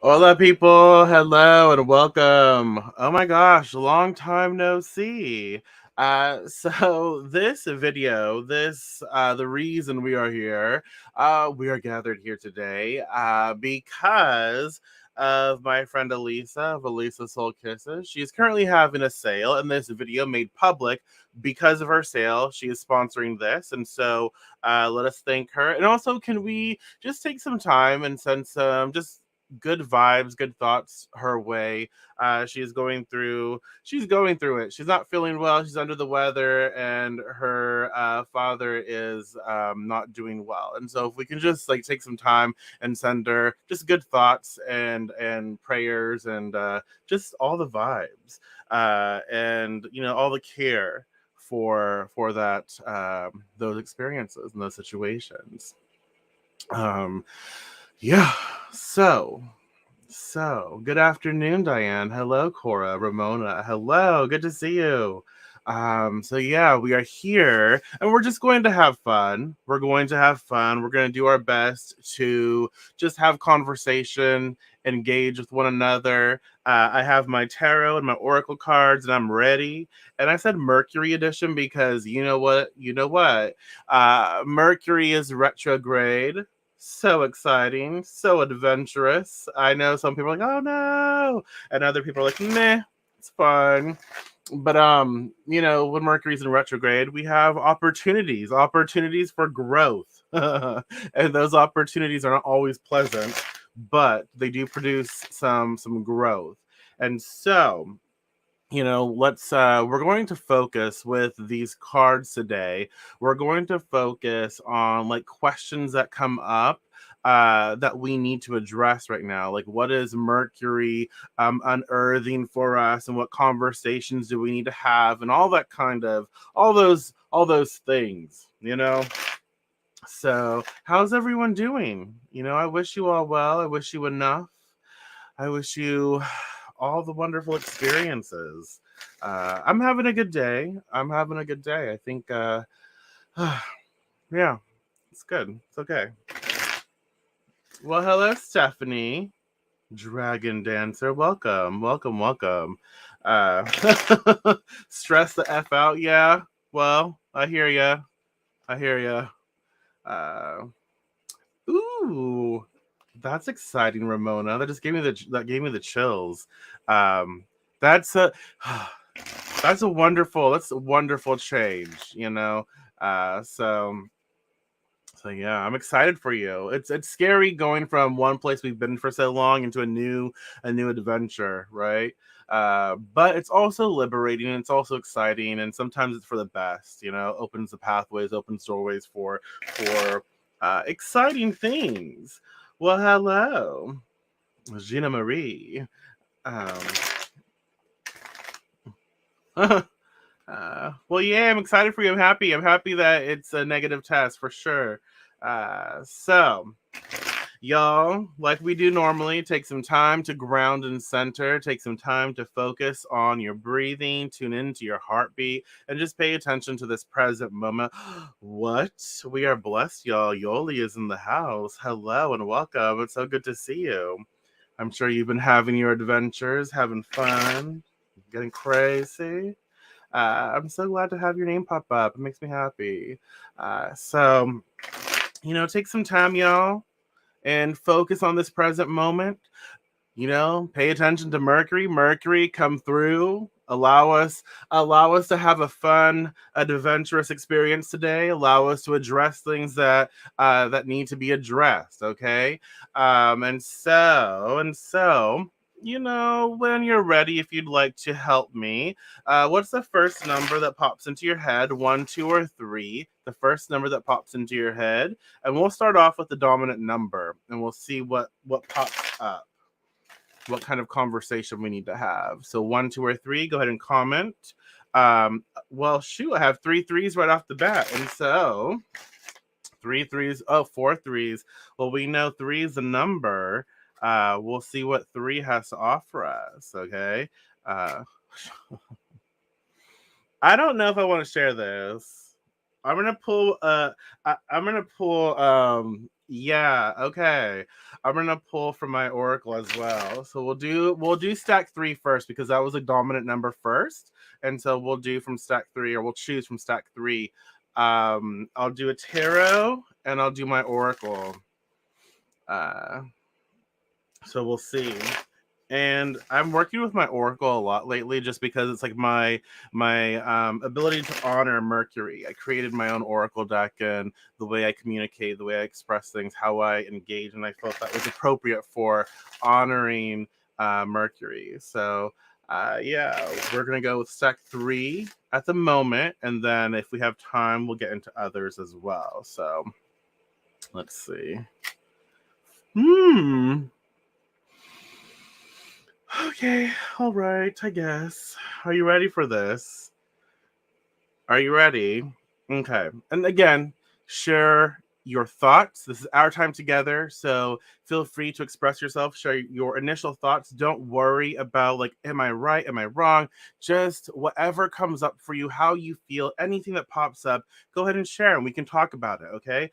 Hola, people. Hello and welcome. Oh my gosh, long time no see. So this video, the reason we are here, we are gathered here today, because of my friend Elisa of Elisa Soul Kisses. She is currently having a sale, and this video made public because of her sale. She is sponsoring this, and so let us thank her. And also, can we just take some time and send some just good vibes, good thoughts her way. She's going through it. She's not feeling well. She's under the weather, and her father is not doing well. And so, if we can just like take some time and send her just good thoughts and prayers and just all the vibes, and all the care for that those experiences and those situations. Um, yeah. So, good afternoon, Diane. Hello, Cora, Ramona. Hello, good to see you. So yeah, we are here and we're just going to have fun. We're going to have fun. We're going to do our best to just have conversation, engage with one another. I have my tarot and my oracle cards and I'm ready. And I said Mercury edition because you know what? You know what? Mercury is retrograde. So exciting, so adventurous. I know some people are like, oh no, and other people are like, meh, it's fun. But when Mercury's in retrograde, we have opportunities for growth. And those opportunities are not always pleasant, but they do produce some growth. And so let's we're going to focus with these cards today. We're going to focus on like questions that come up that we need to address right now. Like, what is Mercury unearthing for us, and what conversations do we need to have, and all that kind of all those things. So how's everyone doing? I wish you all well. I wish you enough. I wish you all the wonderful experiences. I'm having a good day. I'm having a good day. I think, yeah, it's good. It's okay. Well, hello, Stephanie, Dragon Dancer. Welcome, welcome, welcome. Uh, Stress the F out. Yeah. Well, I hear ya. I hear ya. Uh, ooh, that's exciting, Ramona. That gave me the chills. Um, that's a that's a wonderful change. Uh, so so yeah, I'm excited for you. It's scary going from one place we've been for so long into a new adventure, right? But it's also liberating and it's also exciting, and sometimes it's for the best. Opens the pathways, opens doorways for exciting things. Well, hello, Gina Marie. Um, well, yeah, I'm excited for you. I'm happy. I'm happy that it's a negative test for sure. So, y'all, like we do normally, take some time to ground and center. Take some time to focus on your breathing, tune into your heartbeat, and just pay attention to this present moment. What? We are blessed, y'all. Yoli is in the house. Hello and welcome. It's so good to see you. I'm sure you've been having your adventures, having fun, getting crazy. I'm so glad to have your name pop up. It makes me happy. So, take some time, y'all, and focus on this present moment. Pay attention to Mercury. Mercury, come through. Allow us to have a fun, adventurous experience today. Allow us to address things that need to be addressed. Okay, and so, when you're ready, if you'd like to help me, what's the first number that pops into your head? One, two, or three? The first number that pops into your head, and we'll start off with the dominant number, and we'll see what pops up, what kind of conversation we need to have. So one, two, or three, go ahead and comment. Well, shoot, I have three threes right off the bat, and so three threes. Oh, four threes. Well, we know three is a number. We'll see what three has to offer us. Okay. Uh, I don't know if I want to share this. I'm gonna pull. I'm gonna pull Yeah, okay. I'm gonna pull from my oracle as well. So we'll do stack three first because that was a dominant number first, and so we'll do from stack three, or we'll choose from stack three. I'll do a tarot and I'll do my oracle. Uh, so we'll see. And I'm working with my oracle a lot lately just because it's like my ability to honor Mercury. I created my own oracle deck, and the way I communicate, the way I express things, how I engage, and I felt that was appropriate for honoring Mercury. So yeah, we're gonna go with stack three at the moment, and then if we have time we'll get into others as well. So let's see. Hmm. Okay, all right, I guess. Are you ready for this? Are you ready? Okay. And again, share your thoughts. This is our time together, so feel free to express yourself, share your initial thoughts. Don't worry about like am I right, am I wrong? Just whatever comes up for you, how you feel, anything that pops up, go ahead and share and we can talk about it, okay?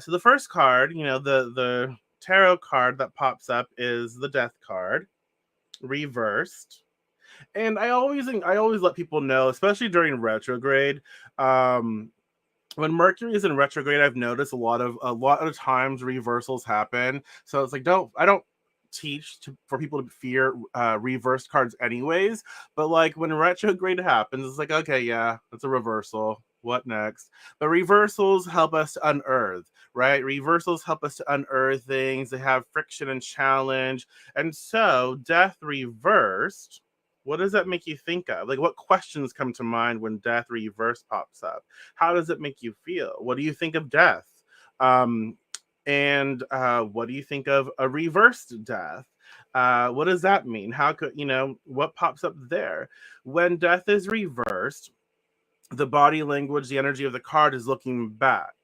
So the first card, the tarot card that pops up is the death card reversed. And I always let people know, especially during retrograde, um when Mercury is in retrograde, I've noticed a lot of times reversals happen. So it's like I don't teach for people to fear reverse cards anyways, but like when retrograde happens, it's like okay, yeah, it's a reversal. What next? But reversals help us to unearth, right? Reversals help us to unearth things. They have friction and challenge, and so death reversed. What does that make you think of? Like, what questions come to mind when death reverse pops up? How does it make you feel? What do you think of death? Um, and what do you think of a reversed death? What does that mean? How could what pops up there when death is reversed? The body language, the energy of the card is looking back,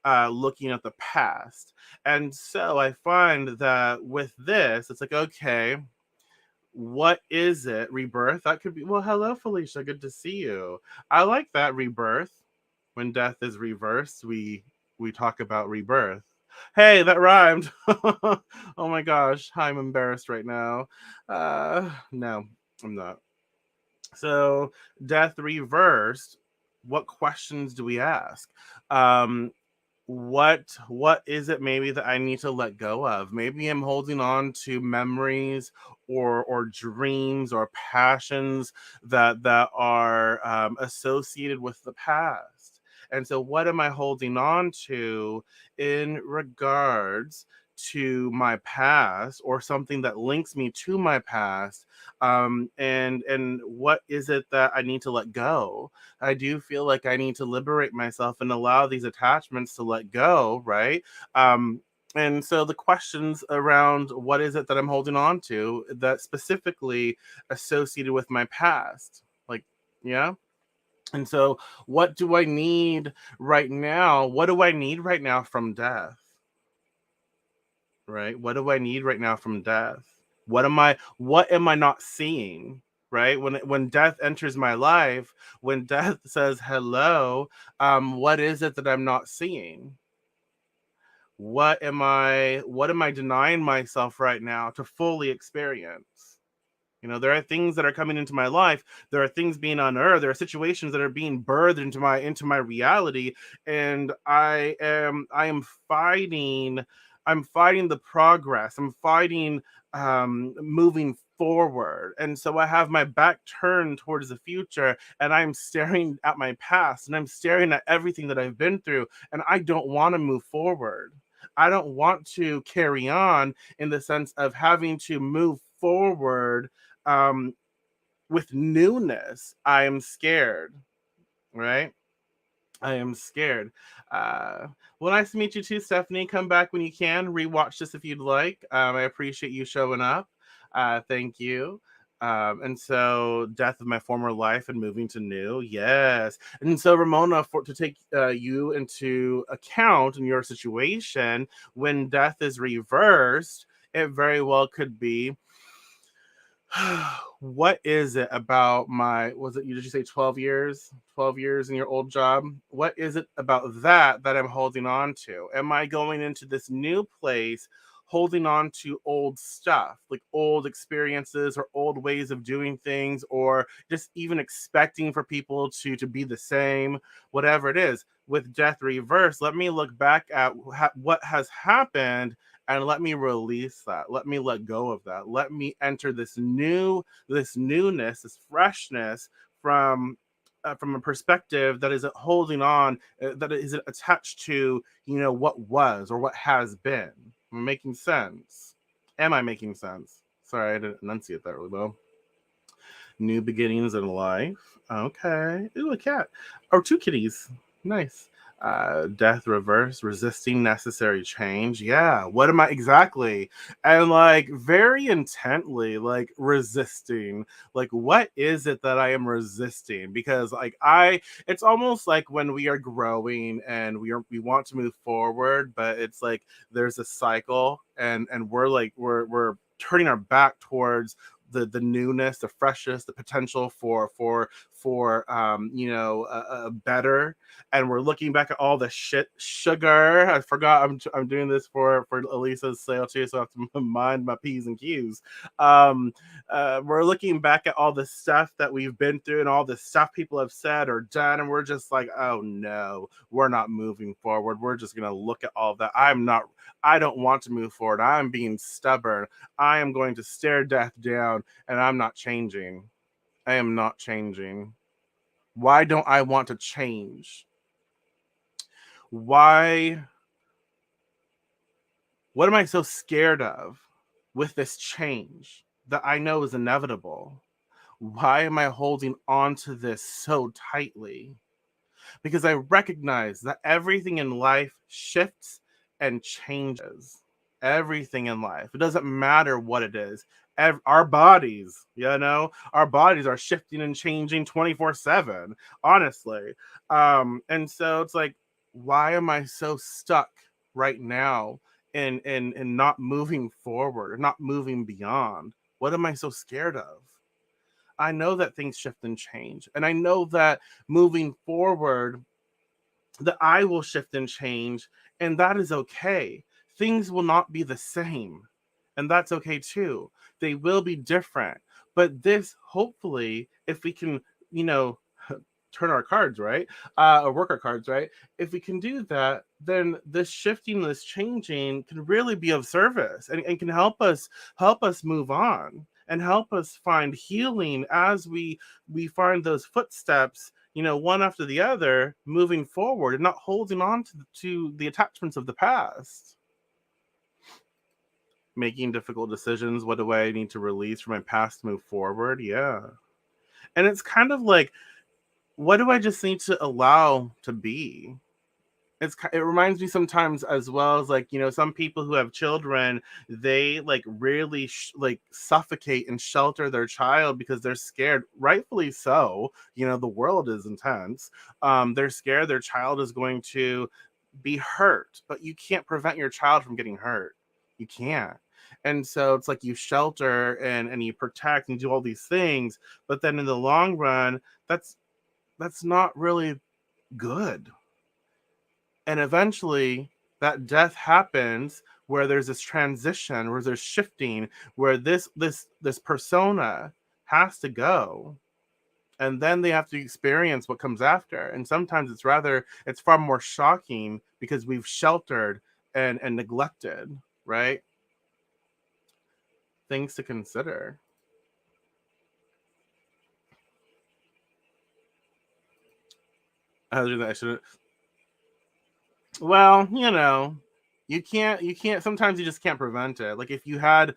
looking at the past, and so I find that with this, it's like okay, what is it? Rebirth? That could be. Well, hello, Felicia. Good to see you. I like that rebirth. When death is reversed, we talk about rebirth. Hey, that rhymed. Oh my gosh, I'm embarrassed right now. No, I'm not. So, death reversed. What questions do we ask? Um, what is it maybe that I need to let go of? Maybe I'm holding on to memories or dreams or passions that are associated with the past. And so what am I holding on to in regards to my past or something that links me to my past? And what is it that I need to let go? I do feel like I need to liberate myself and allow these attachments to let go, right? And so the questions around what is it that I'm holding on to that specifically associated with my past, like, yeah. And so, what do I need right now? What do I need right now from death? Right? What do I need right now from death? What am I not seeing? Right? When death enters my life, when death says hello, what is it that I'm not seeing? What am I denying myself right now to fully experience? There are things that are coming into my life. There are things being unearthed. There are situations that are being birthed into my reality, and I am fighting. I'm fighting the progress. I'm fighting moving forward, and so I have my back turned towards the future, and I'm staring at my past, and I'm staring at everything that I've been through, and I don't want to move forward. I don't want to carry on in the sense of having to move forward um, with newness. I am scared, right? I am scared. Uh, well, nice to meet you too, Stephanie. Come back when you can. Rewatch this if you'd like. I appreciate you showing up. Thank you. And so, death of my former life and moving to new, yes. And so, Ramona, for to take you into account in your situation, when death is reversed, it very well could be What is it about my, was it, you did you say 12 years? 12 years in your old job? What is it about that I'm holding on to? Am I going into this new place holding on to old stuff, like old experiences or old ways of doing things, or just even expecting for people to be the same, whatever it is? With death reverse, let me look back at what has happened, and let me release that. Let me let go of that. Let me enter this newness, this freshness from from a perspective that isn't holding on, that isn't attached to, what was or what has been. Am I making sense? Am I making sense? Sorry, I didn't enunciate that really well. New beginnings in life. Okay. Ooh, a cat. Or two kitties. Nice. Death reverse, resisting necessary change. Yeah. What am I exactly? And like very intently, like resisting. Like, what is it that I am resisting? Because it's almost like when we are growing and we want to move forward, but it's like there's a cycle, and we're turning our back towards the newness, the freshness, the potential for a better. And we're looking back at all the shit sugar. I forgot I'm doing this for Elisa's sale too, so I have to mind my P's and Q's. Um, we're looking back at all the stuff that we've been through and all the stuff people have said or done, and we're just like, oh no, we're not moving forward. We're just gonna look at all that. I don't want to move forward. I'm being stubborn. I am going to stare death down, and I'm not changing. I am not changing. Why don't I want to change? Why? What am I so scared of with this change that I know is inevitable? Why am I holding on to this so tightly? Because I recognize that everything in life shifts and changes. Everything in life. It doesn't matter what it is. Our bodies, our bodies are shifting and changing 24/7, honestly. And so it's like, why am I so stuck right now in not moving forward or not moving beyond? What am I so scared of? I know that things shift and change. And I know that moving forward, that I will shift and change, and that is okay. Things will not be the same, and that's okay too. They will be different. But this, hopefully, if we can, you know, turn our cards right, or work our cards right, if we can do that, then this shifting, this changing can really be of service, and can help us move on and help us find healing as we find those footsteps, one after the other, moving forward and not holding on to the attachments of the past. Making difficult decisions. What do I need to release from my past to move forward? Yeah. And it's kind of like, what do I just need to allow to be? It reminds me sometimes as well as, like, some people who have children, they like really like suffocate and shelter their child because they're scared, rightfully so. The world is intense. They're scared their child is going to be hurt, but you can't prevent your child from getting hurt. You can't. And so it's like you shelter and you protect and do all these things, but then in the long run, that's not really good. And eventually that death happens, where there's this transition, where there's shifting, where this persona has to go, and then they have to experience what comes after. And sometimes it's far more shocking because we've sheltered and neglected, right? Things to consider. I should Well, you can't sometimes you just can't prevent it. Like, if you have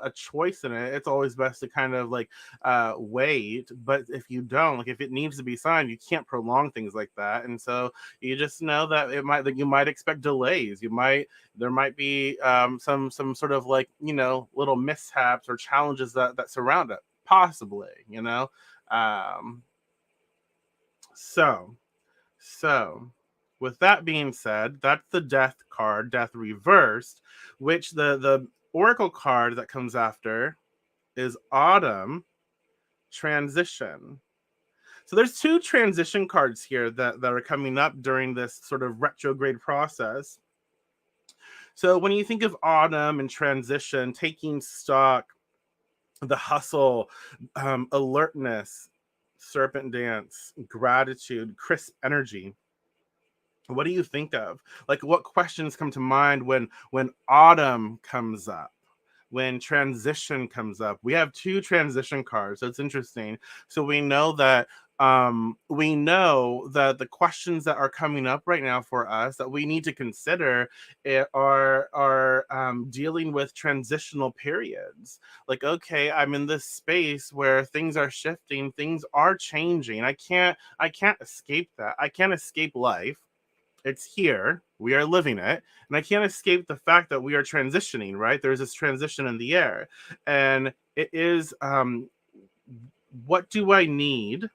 a choice in it, it's always best to kind of like wait. But if you don't, like, if it needs to be signed, you can't prolong things like that. And so you just know that you might expect delays. There might be some sort of, like, little mishaps or challenges that surround it, possibly. Um so so, with that being said, that's the death card, death reversed, which the oracle card that comes after is autumn transition. So there's two transition cards here that are coming up during this sort of retrograde process. So when you think of autumn and transition, taking stock, the hustle, alertness, serpent dance, gratitude, crisp energy, what do you think of? Like, what questions come to mind when autumn comes up, when transition comes up? We have two transition cards, so it's interesting. So we know that the questions that are coming up right now for us that we need to consider are dealing with transitional periods. Like, okay, I'm in this space where things are shifting, things are changing. I can't escape that. I can't escape life. It's here. We are living it. And I can't escape the fact that we are transitioning, right? There's this transition in the air. And it is, what do I need?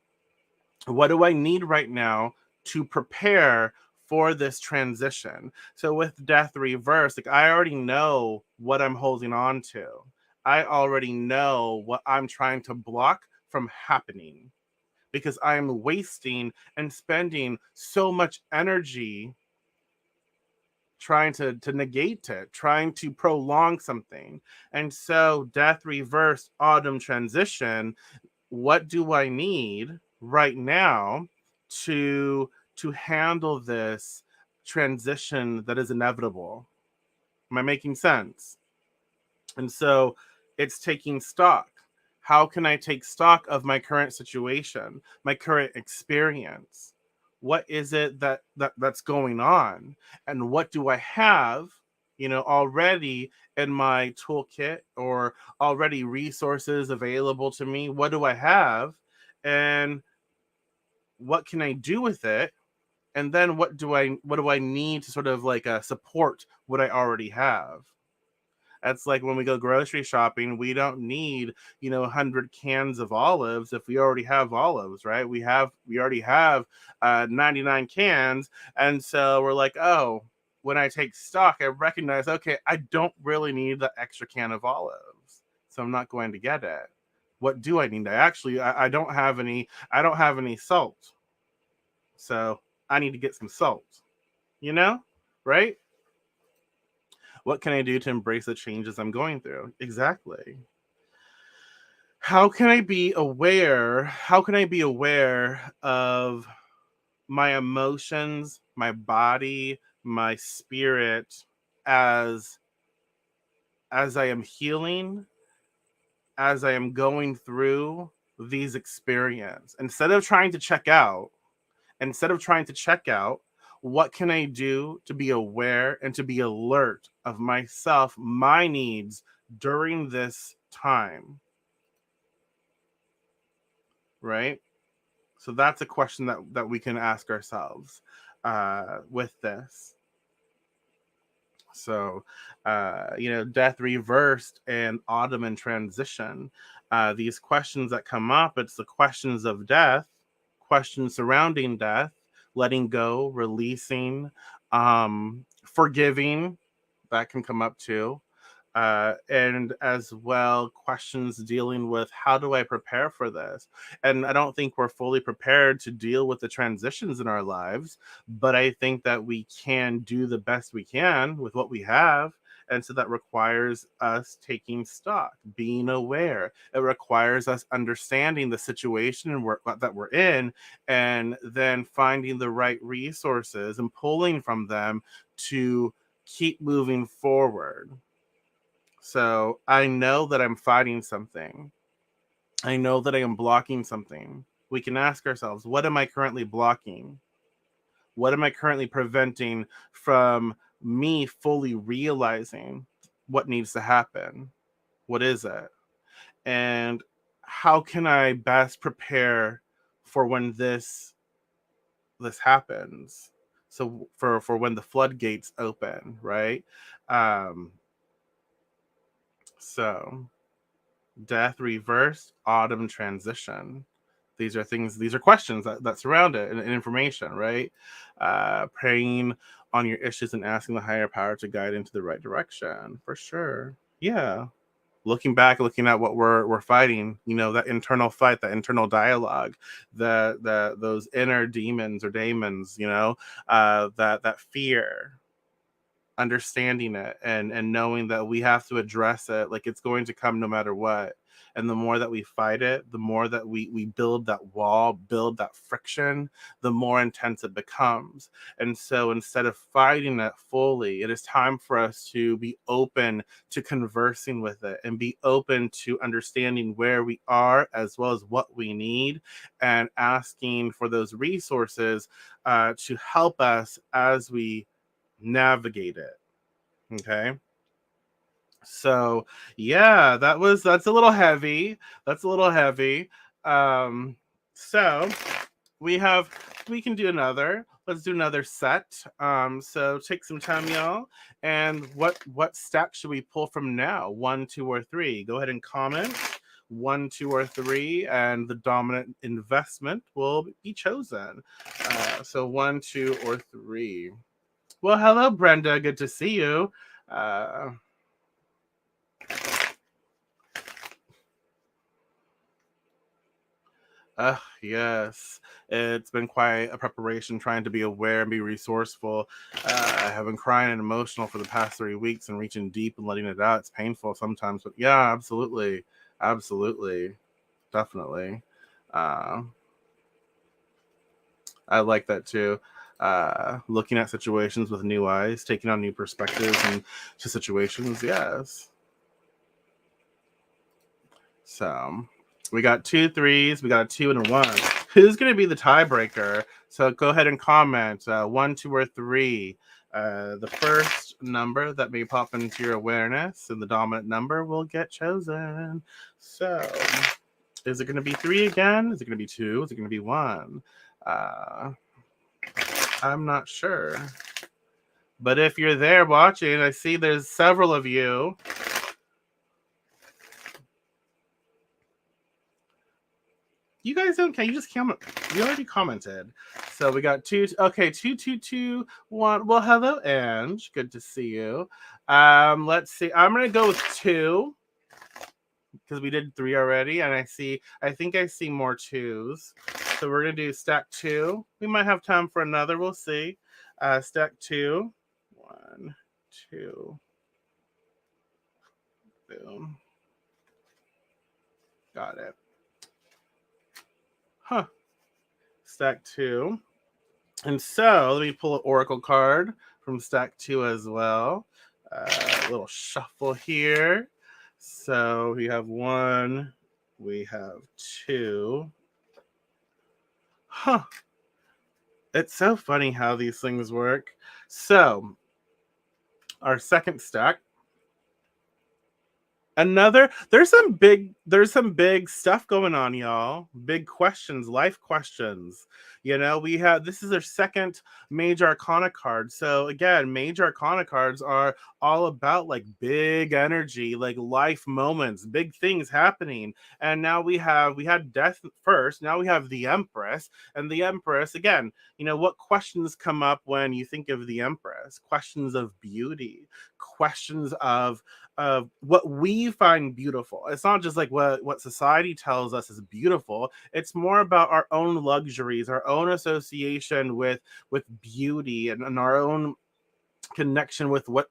What do I need right now to prepare for this transition? So with death reverse, like, I already know what I'm holding on to. I already know what I'm trying to block from happening, because I am wasting and spending so much energy trying to negate it, trying to prolong something. And so, death reversed, autumn transition, what do I need right now to handle this transition that is inevitable? Am I making sense? And so it's taking stock. How can I take stock of my current situation, my current experience? What is it that's going on? And what do I have, already in my toolkit, or already resources available to me? What do I have? And what can I do with it? And then what do I need to sort of like support what I already have? That's like when we go grocery shopping, we don't need, 100 cans of olives if we already have olives, right? We already have 99 cans. And so we're like, oh, when I take stock, I recognize, okay, I don't really need the extra can of olives. So I'm not going to get it. What do I need? I don't have any salt. So I need to get some salt, you know? Right? What can I do to embrace the changes I'm going through? Exactly. How can I be aware of my emotions, my body, my spirit, as I am healing, as I am going through these experiences? Instead of trying to check out, what can I do to be aware and to be alert of myself, my needs during this time, right? So that's a question that we can ask ourselves with this. So, death reversed and autumn in transition. These questions that come up, it's the questions of death, questions surrounding death, letting go, releasing, forgiving, that can come up too. And as well, questions dealing with how do I prepare for this? And I don't think we're fully prepared to deal with the transitions in our lives, but I think that we can do the best we can with what we have. And so that requires us taking stock, being aware. It requires us understanding the situation that we're in, and then finding the right resources and pulling from them to keep moving forward. So I know that I'm fighting something. I know that I am blocking something. We can ask ourselves, what am I currently blocking? What am I currently preventing from me fully realizing what needs to happen? What is it? And how can I best prepare for when this happens? So for when the floodgates open, right? Um, so death reversed, autumn transition. These are questions that surround it, and information, right? Praying on your issues and asking the higher power to guide into the right direction, for sure. Yeah. looking back, looking at what we're fighting, that internal fight, that internal dialogue, the those inner demons or daemons, that fear, understanding it and knowing that we have to address it, like it's going to come no matter what. And the more that we fight it, the more that we build that wall, build that friction, the more intense it becomes. And so instead of fighting it fully, it is time for us to be open to conversing with it and be open to understanding where we are as well as what we need, and asking for those resources to help us as we navigate it. Okay. So yeah, that's a little heavy. That's a little heavy. Um, so we have we can do another. Let's do another set. So take some time, y'all. And what stack should we pull from now? One, two, or three? Go ahead and comment. One, two, or three, and the dominant investment will be chosen. So one, two, or three. Well, hello, Brenda. Good to see you. Uh, yes, it's been quite a preparation trying to be aware and be resourceful. I have been crying and emotional for the past 3 weeks and reaching deep and letting it out. It's painful sometimes, but yeah, absolutely. Absolutely. Definitely. Uh, I like that too. Looking at situations with new eyes, taking on new perspectives and to situations. Yes. So we got two threes, we got a two and a one. Who's going to be the tiebreaker? So go ahead and comment one, two, or three. The first number that may pop into your awareness and the dominant number will get chosen. So is it going to be three again? Is it going to be two? Is it going to be one? Uh, I'm not sure. But if you're there watching, I see there's several of you. You guys don't care. You just comment. You already commented. So we got two. Okay, two, two, two, one. Well, hello, Ange. Good to see you. Let's see. I'm gonna go with two because we did three already, and I think I see more twos. So we're gonna do stack two. We might have time for another. We'll see. Stack two. One, two. Boom. Got it. Huh. Stack two. And so let me pull an oracle card from stack two as well. A little shuffle here. So we have one, we have two. Huh. It's so funny how these things work. So our second stack, another, there's some big stuff going on, y'all. Big questions, life questions. We have, this is our second major arcana card. So again, major arcana cards are all about like big energy, like life moments, big things happening. And now we had death first. Now we have the Empress. And the Empress, again, what questions come up when you think of the Empress? Questions of beauty, questions of what we find beautiful. It's not just like what society tells us is beautiful. It's more about our own luxuries, our own association with beauty, and our own connection with what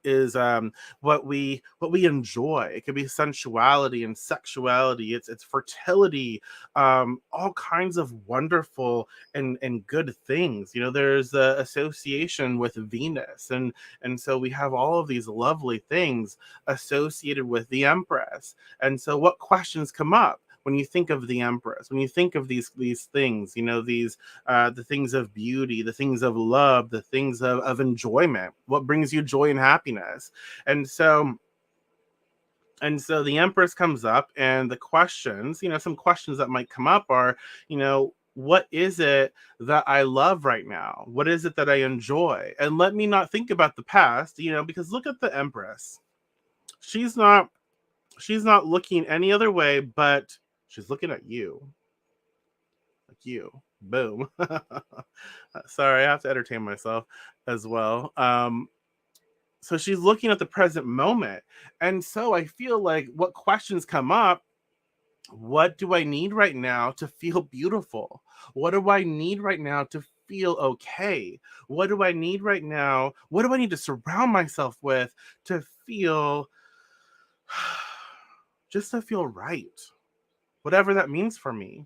we enjoy. It could be sensuality and sexuality. It's fertility, all kinds of wonderful and good things. There's the association with Venus, and so we have all of these lovely things associated with the Empress. And so what questions come up when you think of the Empress, when you think of these things, these the things of beauty, the things of love, the things of enjoyment, what brings you joy and happiness. And so and so the Empress comes up, and the questions, some questions that might come up are, what is it that I love right now? What is it that I enjoy? And let me not think about the past, because look at the Empress. She's not she's not looking any other way, but she's looking at you. Like you. Boom. Sorry, I have to entertain myself as well. So she's looking at the present moment. And so I feel like what questions come up, what do I need right now to feel beautiful? What do I need right now to feel okay? What do I need right now? What do I need to surround myself with to feel just to feel right? Whatever that means for me.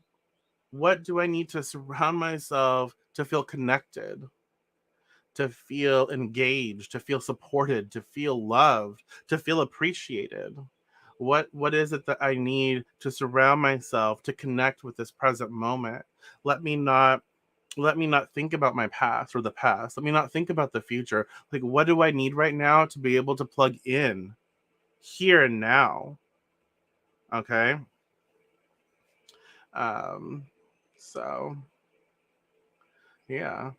What do I need to surround myself to feel connected, to feel engaged, to feel supported, to feel loved, to feel appreciated? What is it that I need to surround myself to connect with this present moment? Let me not let me not think about my past or the past. Let me not think about the future. Like, what do I need right now to be able to plug in here and now? Okay. Um so yeah.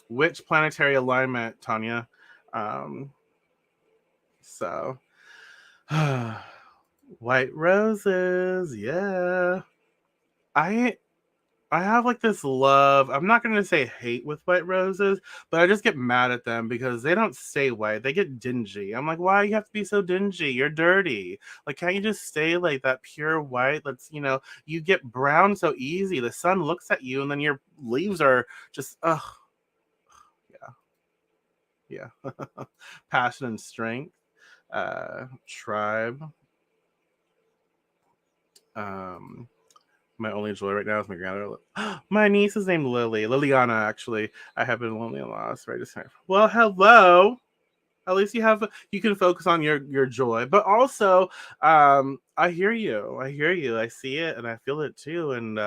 Which planetary alignment, Tanya? Um so White roses, yeah. I I have like this love. I'm not gonna say hate with white roses, but I just get mad at them because they don't stay white. They get dingy. I'm like, why you have to be so dingy? You're dirty. Like, can't you just stay like that pure white? Let's, you get brown so easy. The sun looks at you, and then your leaves are just, ugh, yeah, yeah. Passion and strength. Tribe. Um, My only joy right now is my granddaughter. My niece is named Lily. Liliana, actually. I have been lonely and lost. Right? Well, hello. At least you can focus on your joy. But also, I hear you. I hear you. I see it and I feel it too. And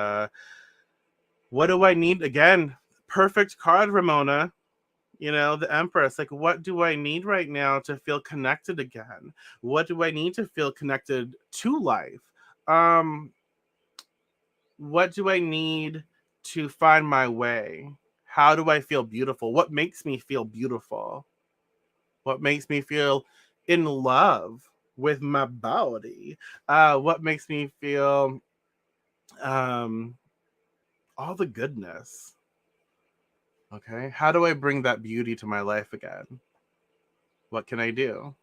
what do I need again? Perfect card, Ramona. The Empress. Like, what do I need right now to feel connected again? What do I need to feel connected to life? Um, what do I need to find my way? How do I feel beautiful? What makes me feel beautiful? What makes me feel in love with my body? What makes me feel um, all the goodness? Okay. How do I bring that beauty to my life again? What can I do?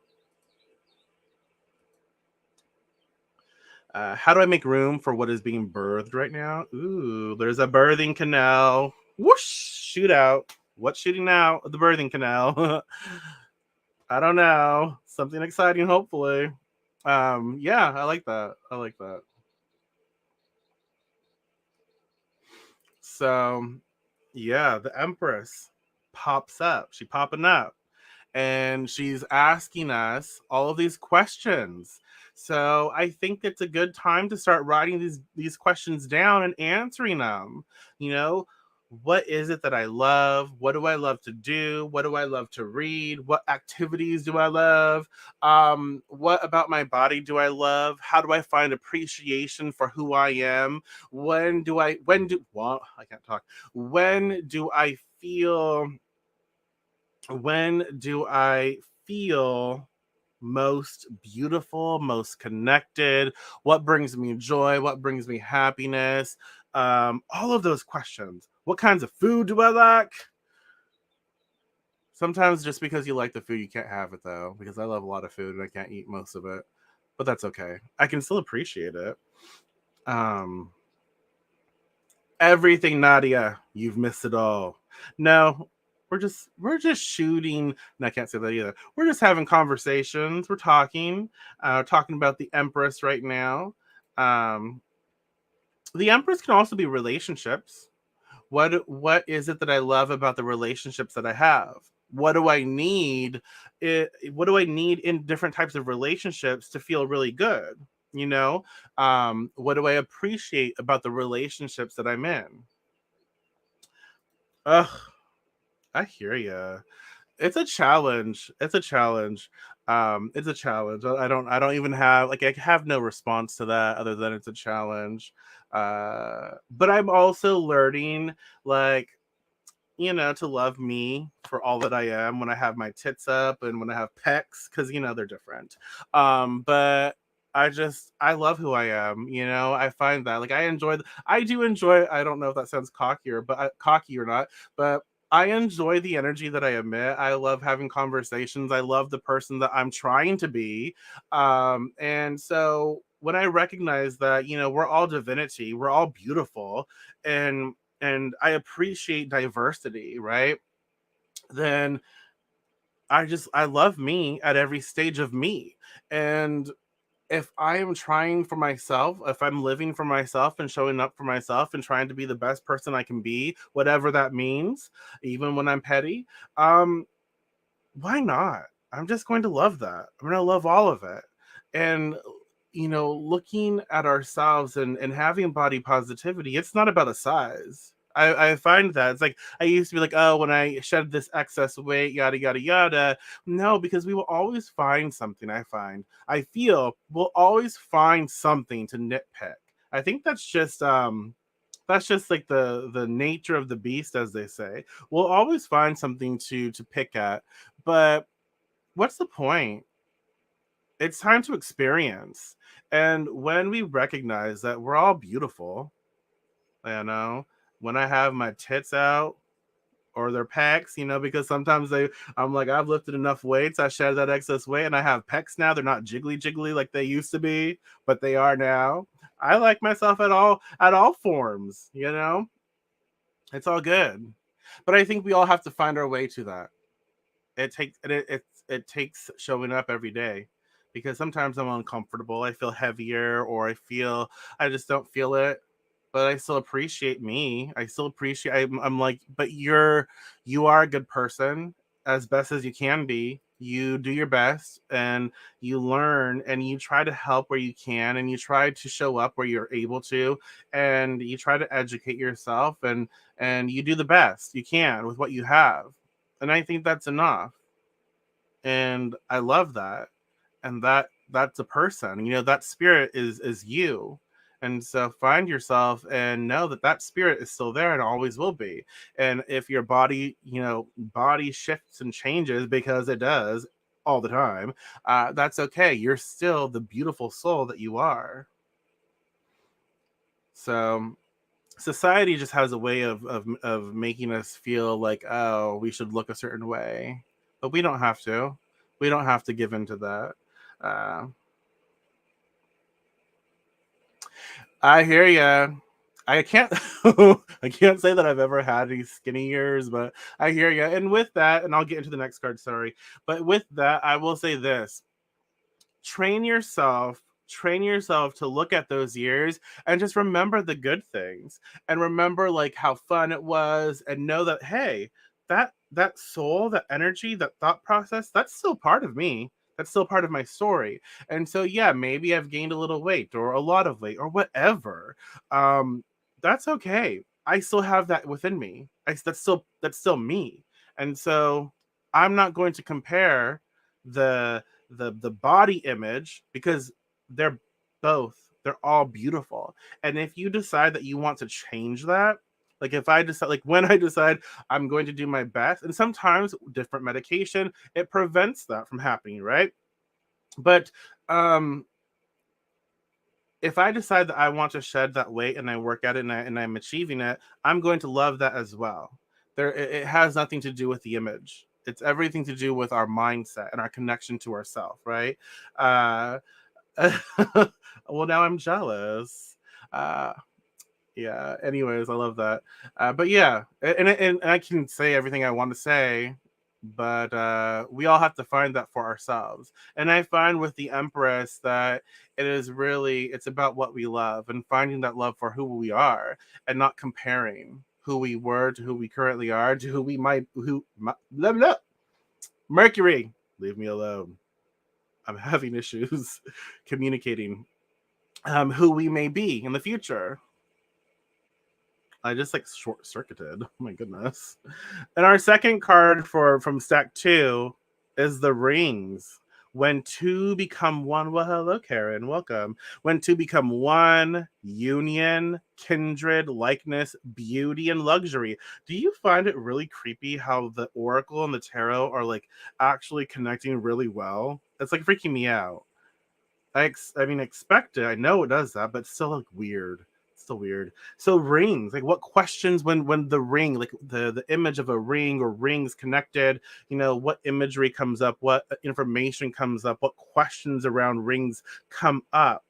How do I make room for what is being birthed right now? Ooh, there's a birthing canal. Whoosh, shoot out. What's shooting out? The birthing canal. I don't know. Something exciting, hopefully. Yeah, I like that. I like that. So, yeah, the Empress pops up. She popping up. And she's asking us all of these questions. So I think it's a good time to start writing these questions down and answering them. You know, what is it that I love? What do I love to do? What do I love to read? What activities do I love? What about my body do I love? How do I find appreciation for who I am? Well, I can't talk. When do I feel when do I feel most beautiful, most connected? What brings me joy? What brings me happiness? All of those questions. What kinds of food do I like? Sometimes just because you like the food, you can't have it though, because I love a lot of food and I can't eat most of it. But that's okay. I can still appreciate it. Um, Everything, Nadia. You've missed it all. No, we're just shooting. And I can't say that either. We're just having conversations. We're talking about the Empress right now. Um, the Empress can also be relationships. What is it that I love about the relationships that I have? What do I need? What do I need in different types of relationships to feel really good? You know, what do I appreciate about the relationships that I'm in? Ugh, I hear you. It's a challenge. It's a challenge. It's a challenge. I don't even have like I have no response to that other than it's a challenge. But I'm also learning like to love me for all that I am when I have my tits up and when I have pecs, because they're different. But I love who I am. I find that like I do enjoy. I don't know if that sounds cocky or not, but I enjoy the energy that I emit. I love having conversations. I love the person that I'm trying to be. And so when I recognize that, we're all divinity, we're all beautiful, and I appreciate diversity, right? Then I love me at every stage of me. And if I am trying for myself, if I'm living for myself and showing up for myself and trying to be the best person I can be, whatever that means, even when I'm petty, um, why not? I'm just going to love that. I'm going to love all of it. And, looking at ourselves and having body positivity, it's not about a size. I find that it's like I used to be like, oh, when I shed this excess weight, yada, yada, yada. No, because we will always find something. I feel we'll always find something to nitpick. I think that's just like the nature of the beast, as they say. We'll always find something to pick at, but what's the point? It's time to experience. And when we recognize that we're all beautiful, you know, when I have my tits out or their pecs, because sometimes I'm like, I've lifted enough weights, I shed that excess weight, and I have pecs now. They're not jiggly jiggly like they used to be, but they are now. I like myself at all forms. It's all good. But I think we all have to find our way to that. It takes showing up every day, because sometimes I'm uncomfortable. I feel heavier, or I just don't feel it. But I still appreciate me. I still appreciate. I'm like, but you are a good person, as best as you can be. You do your best, and you learn, and you try to help where you can, and you try to show up where you're able to, and you try to educate yourself, and you do the best you can with what you have. And I think that's enough. And I love that. And that's a person. That spirit is you. And so find yourself and know that that spirit is still there and always will be. And if your body shifts and changes, because it does all the time, that's okay. You're still the beautiful soul that you are. So society just has a way of making us feel like, oh, we should look a certain way, but we don't have to give into that. uh, I hear ya. I can't I can't say that I've ever had any skinny years, but I hear ya. And with that, and I'll get into the next card, sorry, but with that, I will say this: train yourself to look at those years and just remember the good things, and remember like how fun it was, and know that, hey, that soul, that energy, that thought process, that's still part of me. That's still part of my story. And so yeah, maybe I've gained a little weight or a lot of weight or whatever. um that's okay. I still have that within me. That's still me. And so I'm not going to compare the the body image, because they're they're all beautiful. And if you decide that you want to change that, like if I decide, like when I decide I'm going to do my best, and sometimes different medication, it prevents that from happening, right? But um if I decide that I want to shed that weight and I work at it, and I'm achieving it, I'm going to love that as well. It has nothing to do with the image. It's everything to do with our mindset and our connection to ourself, right? uh well, now I'm jealous. Uh, yeah. Anyways, I love that. But yeah, and I can say everything I want to say, but we all have to find that for ourselves. And I find with the Empress that it's about what we love, and finding that love for who we are, and not comparing who we were to who we currently are to who we might blah, blah. Mercury, leave me alone. I'm having issues communicating who we may be in the future. I just like short circuited. Oh my goodness. And our second card from stack two is the rings. When two become one, well, hello, Karen, welcome. When two become one, union, kindred, likeness, beauty, and luxury. Do you find it really creepy how the oracle and the tarot are like actually connecting really well? It's like freaking me out. I mean, expect it. I know it does that, but it's still like weird. so weird. So rings, like what questions when the ring, like the image of a ring or rings connected, what imagery comes up, what information comes up, what questions around rings come up.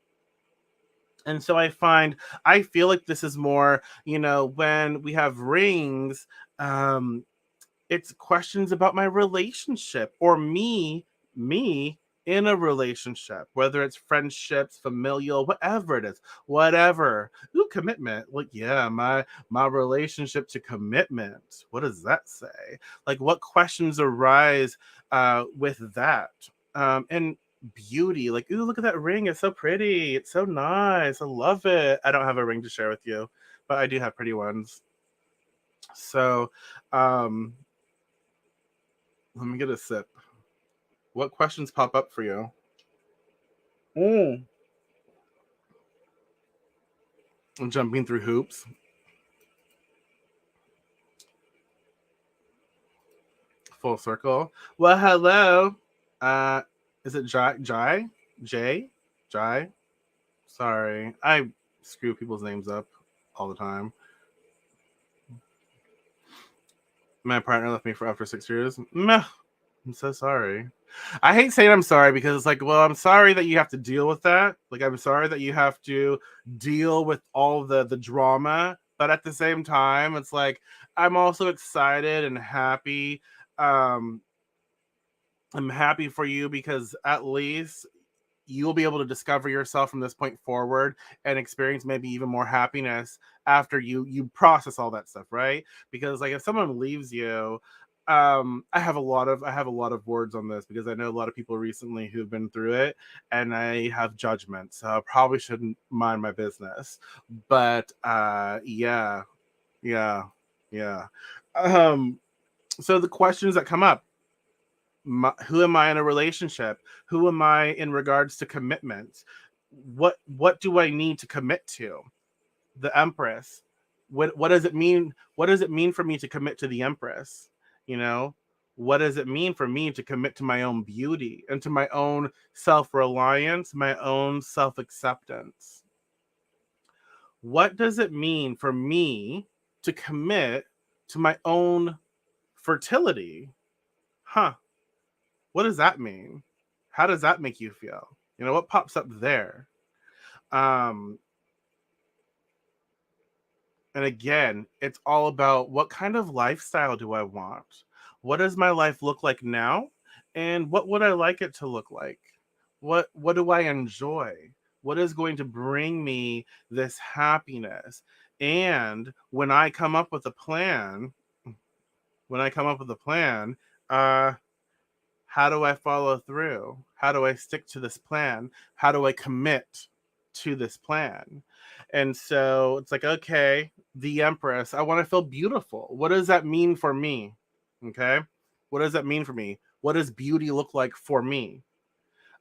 And so I feel like this is more, when we have rings, um it's questions about my relationship or me in a relationship, whether it's friendships, familial, whatever it is, whatever. Ooh, commitment. Like, yeah, my relationship to commitment. What does that say? Like, what questions arise with that? And beauty. Like, ooh, look at that ring. It's so pretty. It's so nice. I love it. I don't have a ring to share with you, but I do have pretty ones. So, um, let me get a sip. What questions pop up for you? Mm. I'm jumping through hoops. Full circle. Well, hello. Uh, is it Jai? Jay? Jai? Sorry. I screw people's names up all the time. My partner left me for after 6 years. Meh. I'm so sorry. I hate saying I'm sorry because it's like, well, I'm sorry that you have to deal with that. Like, I'm sorry that you have to deal with all the drama, but at the same time, it's like I'm also excited and happy. Um, I'm happy for you because at least you'll be able to discover yourself from this point forward and experience maybe even more happiness after you process all that stuff, right? Because like if someone leaves you, I have a lot of words on this because I know a lot of people recently who've been through it, and I have judgment, so I probably shouldn't mind my business. But yeah, yeah, yeah. um so the questions that come up, who am I in a relationship? Who am I in regards to commitment? What do I need to commit to? The Empress. What does it mean? What does it mean for me to commit to the Empress? You know, what does it mean for me to commit to my own beauty and to my own self-reliance, my own self-acceptance? What does it mean for me to commit to my own fertility? Huh. What does that mean? How does that make you feel? What pops up there? Um, and again, it's all about what kind of lifestyle do I want? What does my life look like now? And what would I like it to look like? What do I enjoy? What is going to bring me this happiness? And when I come up with a plan, uh, how do I follow through? How do I stick to this plan? How do I commit to this plan? And so it's like, okay, the Empress, I want to feel beautiful. What does that mean for me? Okay. What does that mean for me? What does beauty look like for me?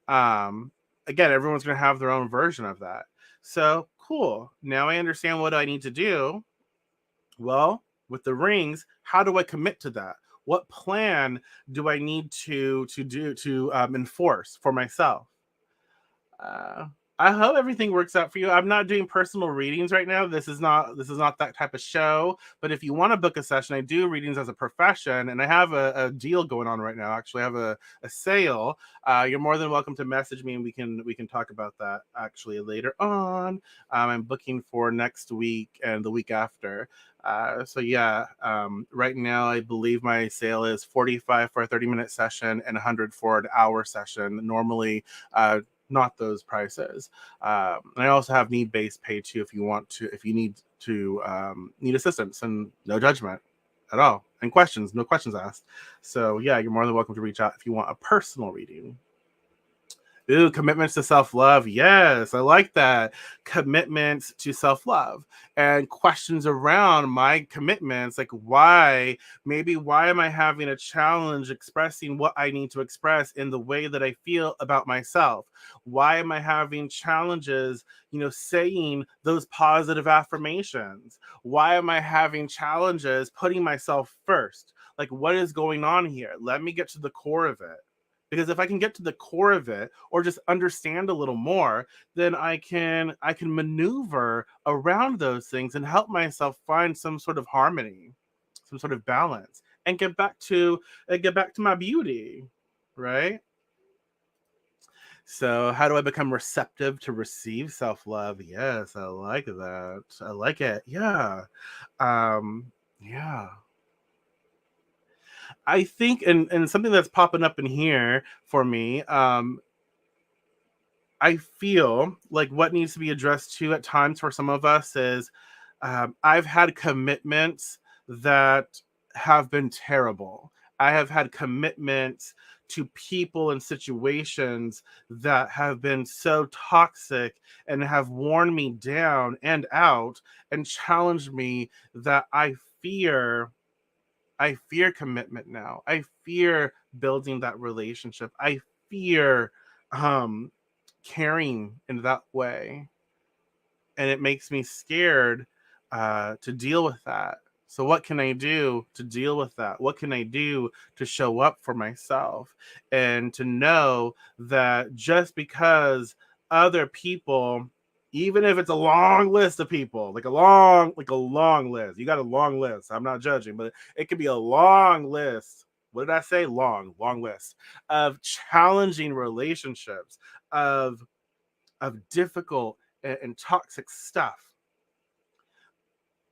Um, Again, everyone's going to have their own version of that. So cool. Now I understand what I need to do. Well, with the rings, how do I commit to that? What plan do I need to do to enforce for myself? Uh, I hope everything works out for you. I'm not doing personal readings right now. This is not that type of show. But if you want to book a session, I do readings as a profession, and I have a deal going on right now. Actually, I have a sale. You're more than welcome to message me, and we can talk about that actually later on. I'm booking for next week and the week after. So yeah, right now I believe my sale is 45 for a 30-minute session and 100 for an hour session. Normally, not those prices. And I also have need-based pay too if you need assistance, and no judgment at all, and no questions asked. So yeah, you're more than welcome to reach out if you want a personal reading. Ooh, commitments to self love. Yes, I like that. Commitments to self love and questions around my commitments. Like, why am I having a challenge expressing what I need to express in the way that I feel about myself? Why am I having challenges, saying those positive affirmations? Why am I having challenges putting myself first? Like, what is going on here? Let me get to the core of it. Because if I can get to the core of it or just understand a little more, then I can maneuver around those things and help myself find some sort of harmony, some sort of balance, and get back to my beauty, right? So how do I become receptive to receive self-love? Yes, I like that. I like it. Yeah. Yeah. I think, and something that's popping up in here for me, I feel like what needs to be addressed too at times for some of us is, I've had commitments that have been terrible. I have had commitments to people and situations that have been so toxic and have worn me down and out and challenged me that I fear commitment now. I fear building that relationship. I fear um caring in that way, and it makes me scared to deal with that. So, what can I do to deal with that? What can I do to show up for myself and to know that just because other people, even if it's a long list of people, like a long list, you got a long list. I'm not judging, but it could be a long list. What did I say? Long list of challenging relationships, of difficult and toxic stuff,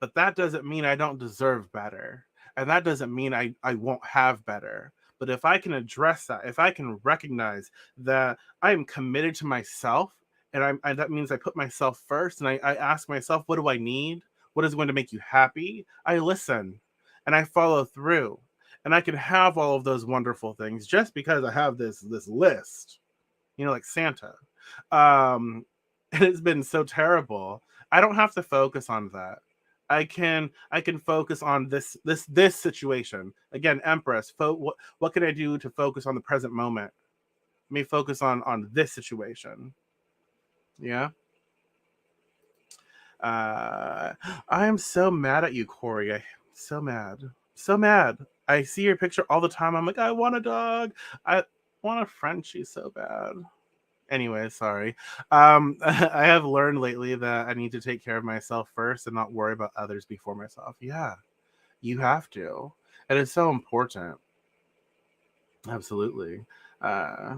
but that doesn't mean I don't deserve better. And that doesn't mean I won't have better. But if I can address that, if I can recognize that I am committed to myself, and that means I put myself first, and I ask myself, what do I need? What is going to make you happy? I listen and I follow through. And I can have all of those wonderful things just because I have this list, like Santa. Um, and it's been so terrible. I don't have to focus on that. I can focus on this situation again. Empress, what can I do to focus on the present moment? Let me focus on this situation. Yeah. uh I am so mad at you, Corey. So mad, so mad. I see your picture all the time. I'm like, I want a dog. I want a Frenchie so bad. Anyway, sorry. I have learned lately that I need to take care of myself first and not worry about others before myself. Yeah, you have to. And it's so important. Absolutely. Uh,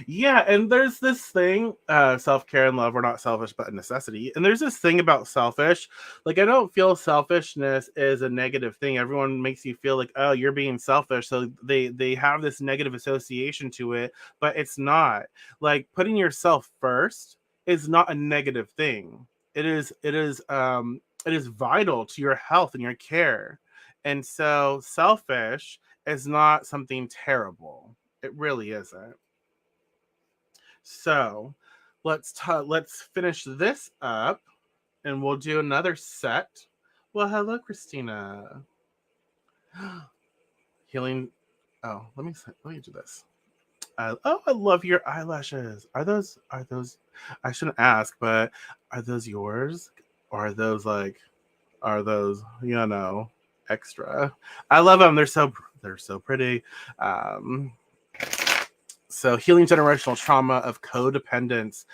Yeah, and there's this thing, self care and love are not selfish, but a necessity. And there's this thing about selfish. Like, I don't feel selfishness is a negative thing. Everyone makes you feel like, oh, you're being selfish. So they have this negative association to it, but it's not. Like, putting yourself first is not a negative thing. It is vital to your health and your care. And so selfish is not something terrible. It really isn't. So let's finish this up, and we'll do another set. Well, hello, Christina. Healing. Oh, let me do this. I love your eyelashes. Are those? I shouldn't ask, but are those yours, or are those extra? I love them. They're so pretty. Um, So, healing generational trauma of codependence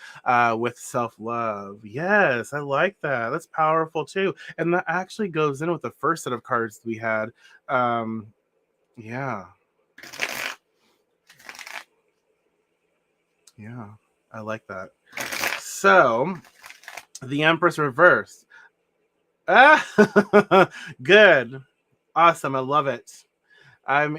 with self love. Yes, I like that. That's powerful too. And that actually goes in with the first set of cards we had. Um, yeah, yeah, I like that. So, the Empress reverse. Ah, good. Awesome. I love it. Why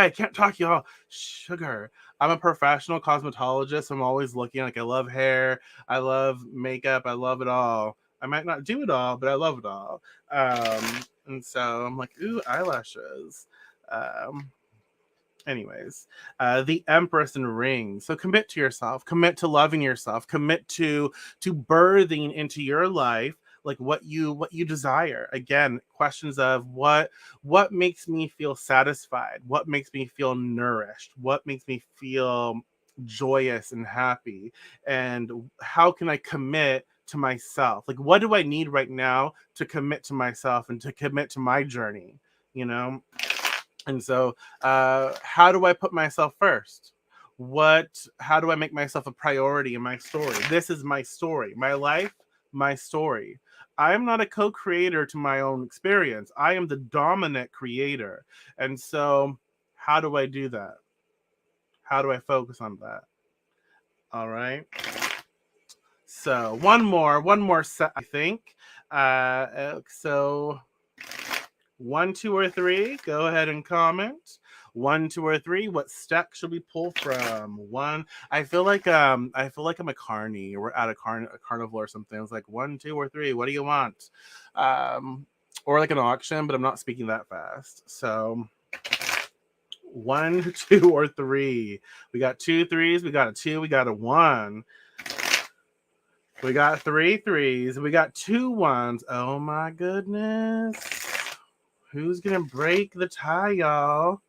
I can't talk, y'all. Sugar. I'm a professional cosmetologist. I'm always looking. Like, I love hair, I love makeup, I love it all. I might not do it all, but I love it all. And so I'm like, ooh, eyelashes. Um, Anyways, the Empress and Ring. So commit to yourself, commit to loving yourself, commit to birthing into your life like what you desire. Again, questions of what makes me feel satisfied, what makes me feel nourished, what makes me feel joyous and happy, and how can I commit to myself. Like, what do I need right now to commit to myself and to commit to my journey, you know? And so, how do I put myself first? How do I make myself a priority in my story? This is my story, my life, my story. I am not a co-creator to my own experience. I am the dominant creator. And so, how do I do that? How do I focus on that? All right. So one more set, I think. So 1, 2, or 3. Go ahead and comment. 1, 2, or 3. What stack should we pull from? One. I feel like I'm a carny. We're at a carnival or something. It's like 1, 2, or 3. What do you want? Or like an auction, but I'm not speaking that fast. So 1, 2, or 3. We got 2 threes. We got a 2. We got a 1. We got 3 threes. We got 2 1s. Oh my goodness. Who's gonna break the tie, y'all?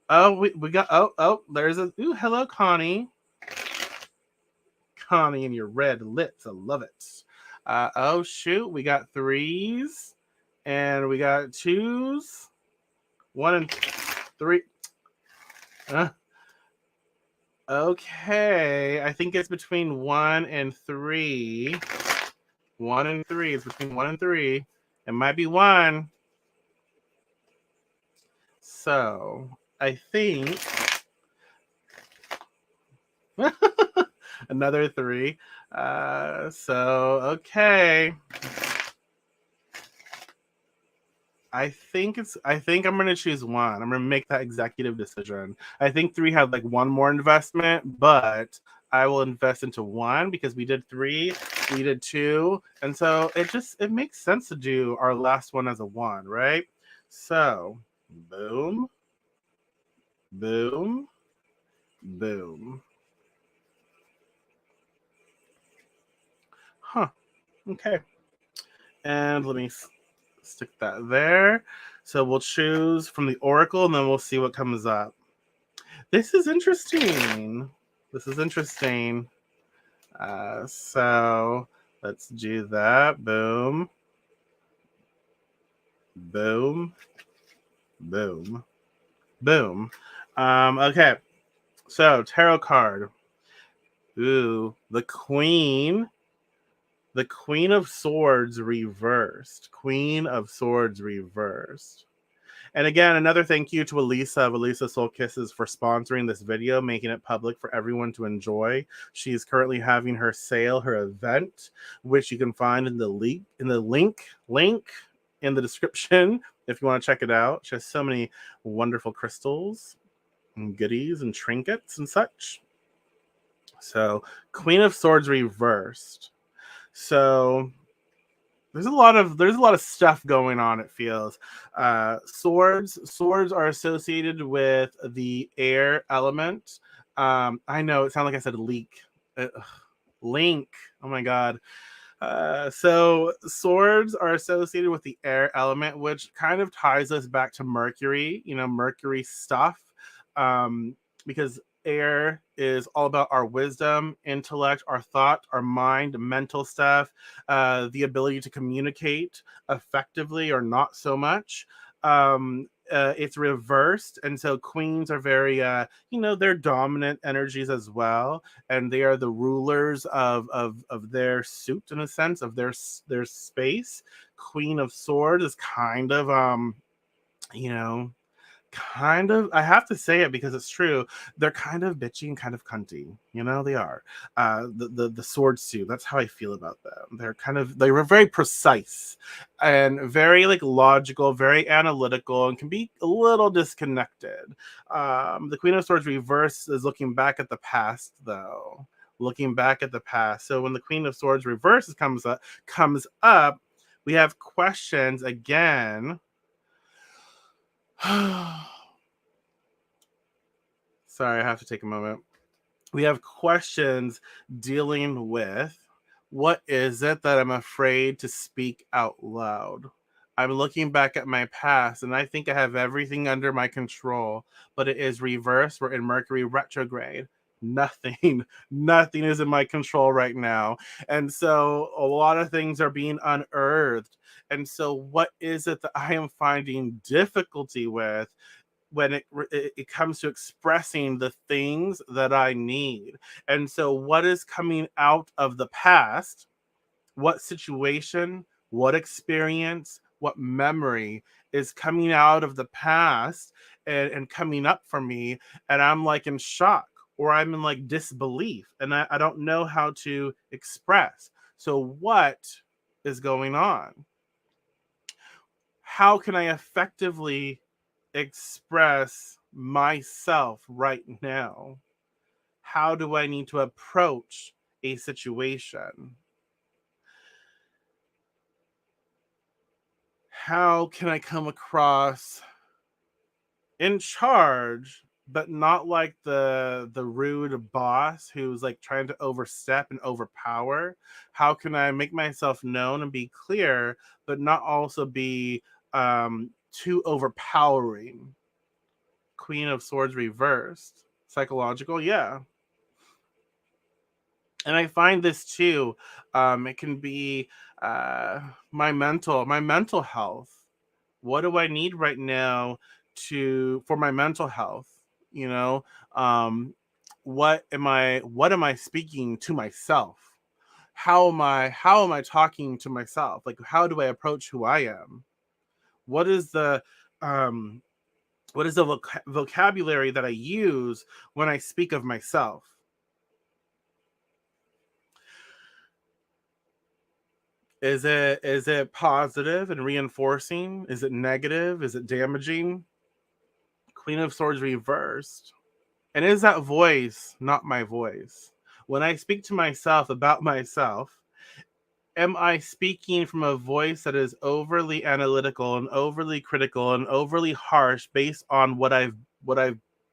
Oh, we got there's a hello, Connie. Connie and your red lips. I love it. Oh shoot, we got 3s and we got 2s. 1 and 3. Okay, I think it's between 1 and 3. 1 and 3. It's between 1 and 3. It might be 1. So I think another 3. So okay. I think I'm gonna choose 1. I'm gonna make that executive decision. I think 3 had like 1 more investment, but I will invest into 1 because we did 3, we did 2, and so it makes sense to do our last one as a 1, right? So boom, boom, boom. Huh. Okay. And let me stick that there. So we'll choose from the Oracle and then we'll see what comes up. This is interesting. This is interesting. So let's do that. Boom. Boom. Boom. Boom. Okay. So tarot card. Ooh, the Queen. The Queen of Swords reversed. Queen of Swords reversed. And again, another thank you to Elisa of Elisa Soul Kisses for sponsoring this video, making it public for everyone to enjoy. She's currently having her sale, her event, which you can find in the link in the description if you want to check it out. She has so many wonderful crystals and goodies and trinkets and such. So, Queen of Swords reversed. So there's a lot of stuff going on. It feels swords are associated with the air element. I know it sounded like I said leak, link. Oh my god. So swords are associated with the air element, which kind of ties us back to Mercury. Mercury stuff, because air is all about our wisdom, intellect, our thought, our mind, mental stuff, the ability to communicate effectively or not so much. It's reversed, and so queens are very, they're dominant energies as well, and they are the rulers of their suit in a sense of their space. Queen of Swords is kind of you know kind of, I have to say it because it's true, they're kind of bitchy and kind of cunty. They are. The sword suit, that's how I feel about them. They were very precise and very like logical, very analytical, and can be a little disconnected. The Queen of Swords reverse is looking back at the past, though. Looking back at the past. So when the Queen of Swords reverse comes up, we have questions again. Sorry, I have to take a moment. We have questions dealing with what is it that I'm afraid to speak out loud? I'm looking back at my past and I think I have everything under my control, but it is reversed. We're in Mercury retrograde. Nothing, nothing is in my control right now. And so a lot of things are being unearthed. And so, what is it that I am finding difficulty with when it comes to expressing the things that I need? And so, what is coming out of the past? What situation, what experience, what memory is coming out of the past and coming up for me? And I'm like in shock, or I'm in like disbelief, and I don't know how to express. So, what is going on? How can I effectively express myself right now? How do I need to approach a situation? How can I come across in charge, but not like the rude boss who's like trying to overstep and overpower? How can I make myself known and be clear, but not also be too overpowering? Queen of Swords reversed. Psychological, yeah. And I find this too. It can be uh, my mental health. What do I need right now to for my mental health? You know, um, what am I speaking to myself? How am I talking to myself? Like, how do I approach who I am? What is the um, what is the vocabulary that I use when I speak of myself? Is it positive and reinforcing? Is it negative? Is it damaging? Queen of Swords reversed. And is that voice not my voice? When I speak to myself about myself, am I speaking from a voice that is overly analytical and overly critical and overly harsh based on what I've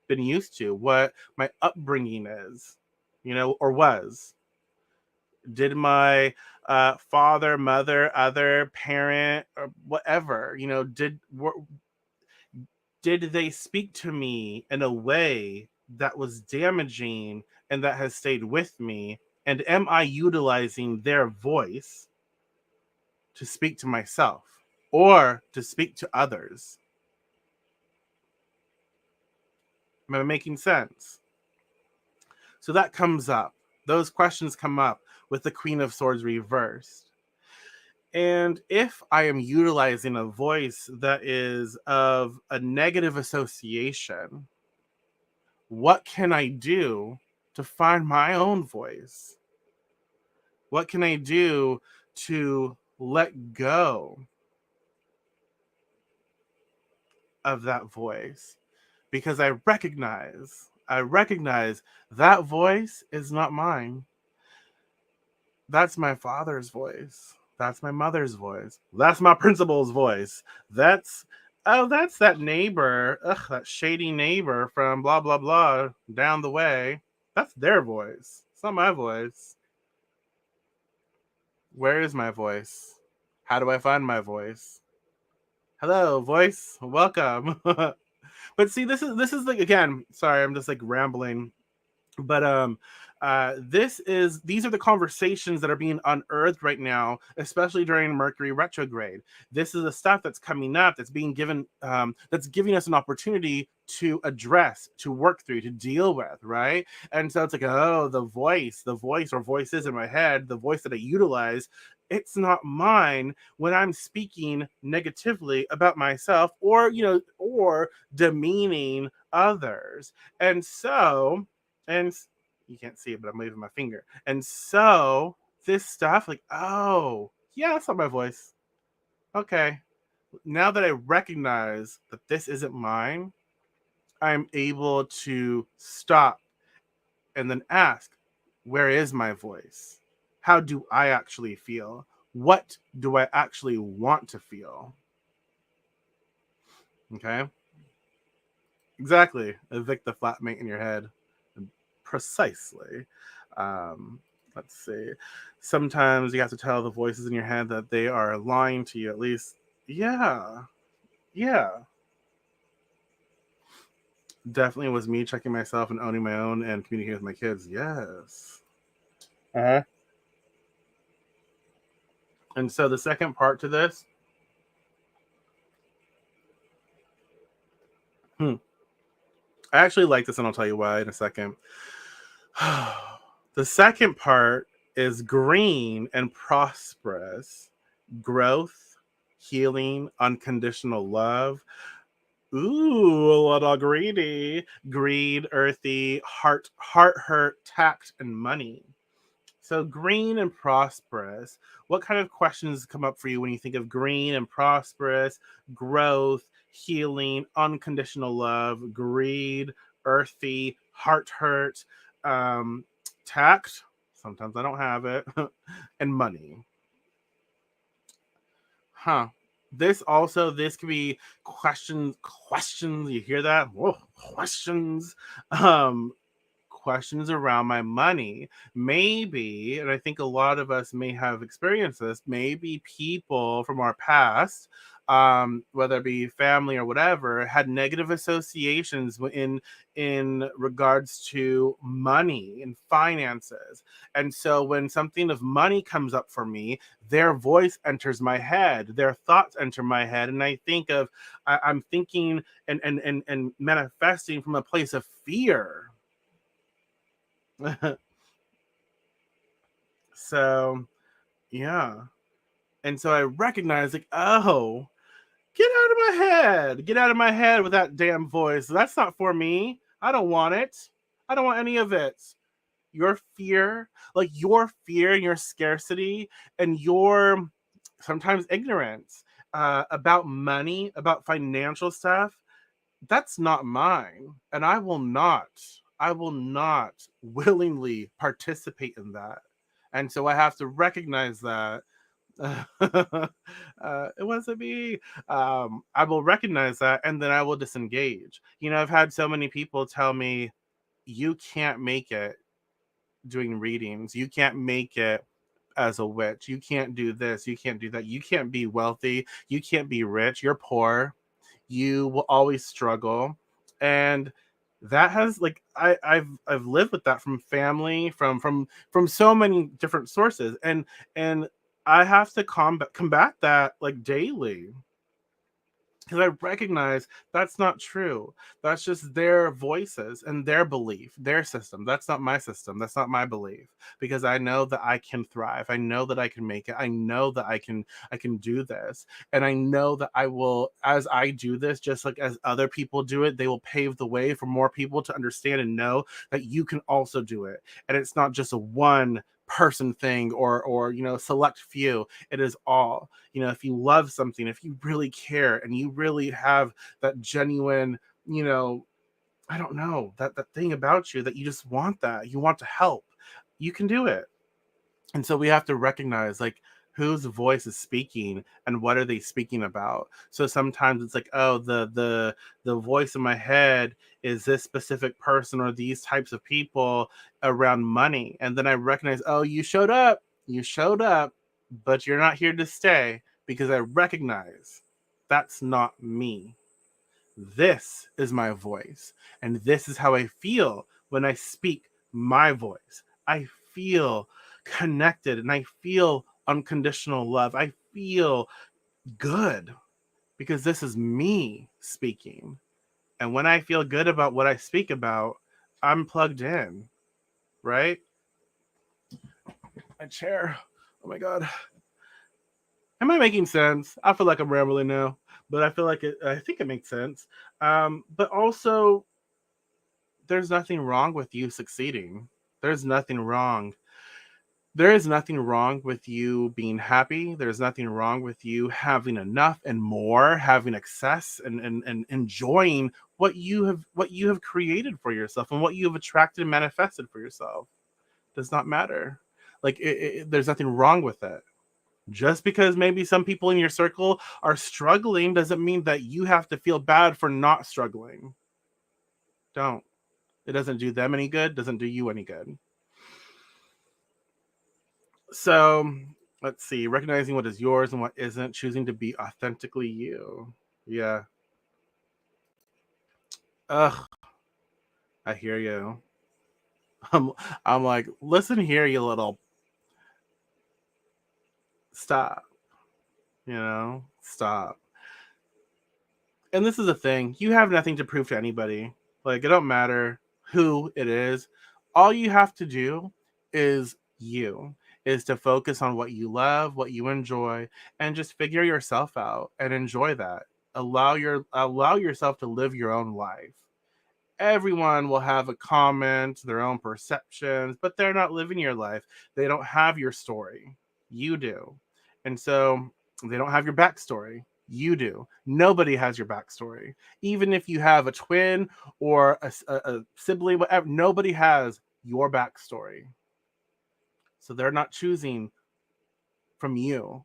been used to, what my upbringing is, or was? Did my father, mother, other parent, or whatever, did they speak to me in a way that was damaging and that has stayed with me? And am I utilizing their voice to speak to myself or to speak to others? Am I making sense? So that comes up. Those questions come up with the Queen of Swords reversed. And if I am utilizing a voice that is of a negative association, what can I do to find my own voice? What can I do to let go of that voice? Because I recognize that voice is not mine. That's my father's voice. That's my mother's voice. That's my principal's voice. That's that's that neighbor, that shady neighbor from blah blah blah down the way. That's their voice. It's not my voice. Where is my voice? How do I find my voice? Hello, voice. Welcome. But see, this is like, again, sorry, I'm just like rambling, but these are the conversations that are being unearthed right now, especially during Mercury retrograde. This is the stuff that's coming up, that's being given, that's giving us an opportunity to address, to work through, to deal with, right? And so it's like, oh, the voice or voices in my head, the voice that I utilize, it's not mine when I'm speaking negatively about myself, or or demeaning others. And so, and you can't see it, but I'm waving my finger. And so this stuff, like, oh, yeah, that's not my voice. Okay. Now that I recognize that this isn't mine, I'm able to stop and then ask, where is my voice? How do I actually feel? What do I actually want to feel? Okay. Exactly. Evict the flatmate in your head. Precisely. Um, let's see. Sometimes you have to tell the voices in your head that they are lying to you, at least. Yeah. Yeah. definitely was me checking myself and owning my own and communicating with my kids. Yes. Uh-huh. And so the second part to this, I actually like this, and I'll tell you why in a second. The second part is green and prosperous, growth, healing, unconditional love. Ooh, a little greedy. Greed, earthy, heart hurt, tact, and money. So green and prosperous. What kind of questions come up for you when you think of green and prosperous, growth, healing, unconditional love, greed, earthy, heart hurt, um, tact? Sometimes I don't have it, and money. Huh. This could be questions. You hear that? Whoa, questions. Um, questions around my money. Maybe, and I think a lot of us may have experienced this, maybe people from our past, whether it be family or whatever, had negative associations in regards to money and finances. And so when something of money comes up for me, their voice enters my head, their thoughts enter my head, and I think of I'm thinking and manifesting from a place of fear. So yeah, and so I recognize like, oh, get out of my head, get out of my head with that damn voice. That's not for me. I don't want it. I don't want any of it. Your fear, like your fear and your scarcity and your sometimes ignorance about money, about financial stuff, that's not mine, and I will not willingly participate in that. And so I have to recognize that it wasn't me. I will recognize that, and then I will disengage. I've had so many people tell me, you can't make it doing readings, you can't make it as a witch, you can't do this, you can't do that, you can't be wealthy, you can't be rich, you're poor, you will always struggle. And that has like I've lived with that from family, from so many different sources, and I have to combat that like daily, because I recognize that's not true. That's just their voices and their belief, their system. That's not my system. That's not my belief. Because I know that I can thrive. I know that I can make it. I know that I can do this. And I know that I will, as I do this, just like as other people do it, they will pave the way for more people to understand and know that you can also do it. And it's not just a one person thing, or select few. It is all. If you love something, if you really care and you really have that genuine, I don't know, that thing about you that you just want, that you want to help, you can do it. And so we have to recognize like whose voice is speaking and what are they speaking about. So sometimes it's like, oh, the voice in my head is this specific person or these types of people around money, and then I recognize, oh, you showed up, but you're not here to stay, because I recognize that's not me. This is my voice, and this is how I feel when I speak my voice. I feel connected, and I feel unconditional love. I feel good because this is me speaking. And when I feel good about what I speak about, I'm plugged in, right? My chair. Oh my God. Am I making sense? I feel like I'm rambling now, but I think it makes sense. But also, there's nothing wrong with you succeeding. There's nothing wrong. There is nothing wrong with you being happy. There's nothing wrong with you having enough and more, having excess, and enjoying what you have created for yourself and what you have attracted and manifested for yourself. Does not matter. Like there's nothing wrong with it. Just because maybe some people in your circle are struggling doesn't mean that you have to feel bad for not struggling. Don't. It doesn't do them any good, doesn't do you any good. So let's see, recognizing what is yours and what isn't, choosing to be authentically you. Yeah. Ugh. I hear you. I'm, I'm like, listen here, you little stop, stop. And this is the thing, you have nothing to prove to anybody. Like, it don't matter who it is. All you have to do is you, is to focus on what you love, what you enjoy, and just figure yourself out and enjoy that. Allow yourself to live your own life. Everyone will have a comment, their own perceptions, but they're not living your life. They don't have your story. You do. And so they don't have your backstory. You do. Nobody has your backstory. Even if you have a twin or a sibling, whatever, nobody has your backstory. So they're not choosing from you